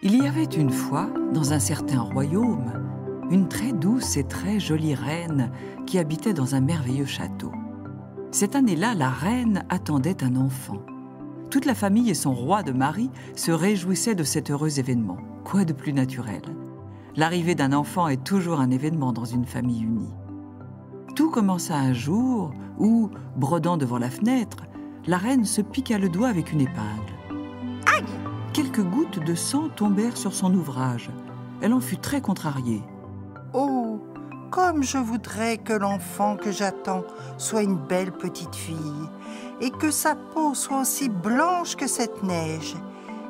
Il y avait une fois, dans un certain royaume, une très douce et très jolie reine qui habitait dans un merveilleux château. Cette année-là, la reine attendait un enfant. Toute la famille et son roi de mari se réjouissaient de cet heureux événement. Quoi de plus naturel? L'arrivée d'un enfant est toujours un événement dans une famille unie. Tout commença un jour où, brodant devant la fenêtre, la reine se piqua le doigt avec une épingle. Aïe! Quelques gouttes de sang tombèrent sur son ouvrage. Elle en fut très contrariée. Oh, comme je voudrais que l'enfant que j'attends soit une belle petite fille, et que sa peau soit aussi blanche que cette neige,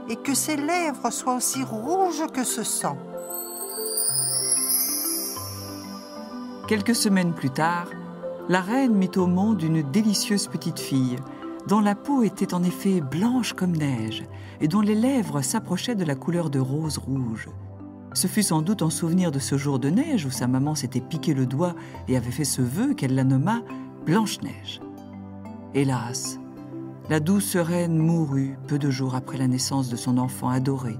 et que ses lèvres soient aussi rouges que ce sang. Quelques semaines plus tard, la reine mit au monde une délicieuse petite fille, dont la peau était en effet blanche comme neige et dont les lèvres s'approchaient de la couleur de rose rouge. Ce fut sans doute en souvenir de ce jour de neige où sa maman s'était piqué le doigt et avait fait ce vœu qu'elle la nomma Blanche-Neige. Hélas, la douce reine mourut peu de jours après la naissance de son enfant adoré,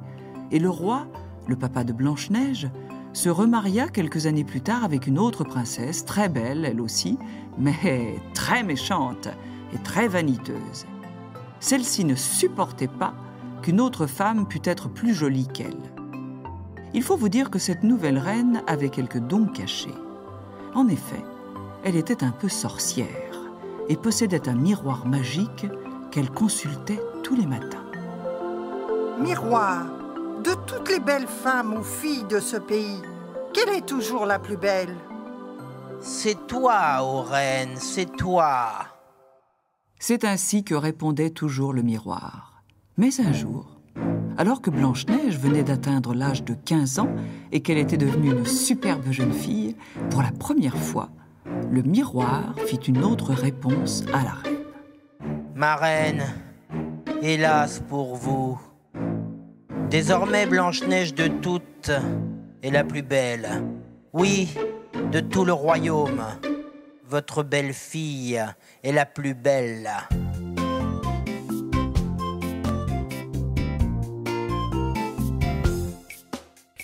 et le roi, le papa de Blanche-Neige, se remaria quelques années plus tard avec une autre princesse, très belle elle aussi, mais très méchante et très vaniteuse. Celle-ci ne supportait pas qu'une autre femme pût être plus jolie qu'elle. Il faut vous dire que cette nouvelle reine avait quelques dons cachés. En effet, elle était un peu sorcière et possédait un miroir magique qu'elle consultait tous les matins. Miroir, de toutes les belles femmes ou filles de ce pays, quelle est toujours la plus belle? C'est toi, ô reine, c'est toi. C'est ainsi que répondait toujours le miroir. Mais un jour, alors que Blanche-Neige venait d'atteindre l'âge de 15 ans et qu'elle était devenue une superbe jeune fille, pour la première fois, le miroir fit une autre réponse à la reine. Ma reine, hélas pour vous. Désormais, Blanche-Neige de toutes est la plus belle. Oui, de tout le royaume. Votre belle-fille est la plus belle.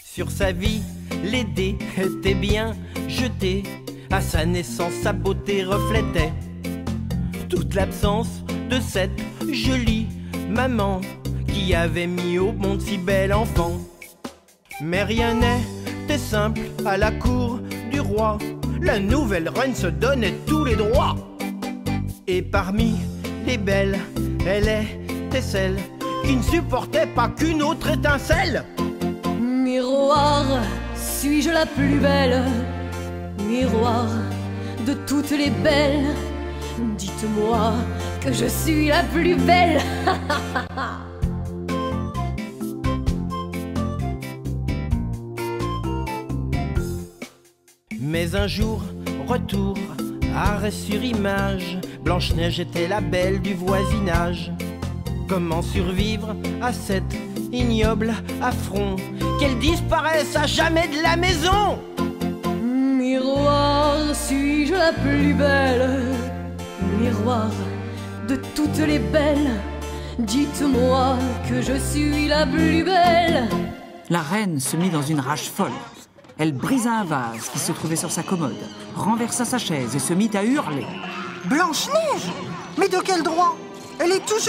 Sur sa vie, les dés étaient bien jetés. À sa naissance, sa beauté reflétait toute l'absence de cette jolie maman qui avait mis au monde si bel enfant. Mais rien n'était simple à la cour du roi. La nouvelle reine se donnait tous les droits. Et parmi les belles, elle était celle qui ne supportait pas qu'une autre étincelle. Miroir, suis-je la plus belle? Miroir de toutes les belles, dites-moi que je suis la plus belle. Mais un jour, retour, arrêt sur image, Blanche-Neige était la belle du voisinage. Comment survivre à cet ignoble affront, qu'elle disparaisse à jamais de la maison? Miroir, suis-je la plus belle? Miroir de toutes les belles, dites-moi que je suis la plus belle. La reine se mit dans une rage folle. Elle brisa un vase qui se trouvait sur sa commode, renversa sa chaise et se mit à hurler. Blanche-Neige? Mais de quel droit? Elle est tout juste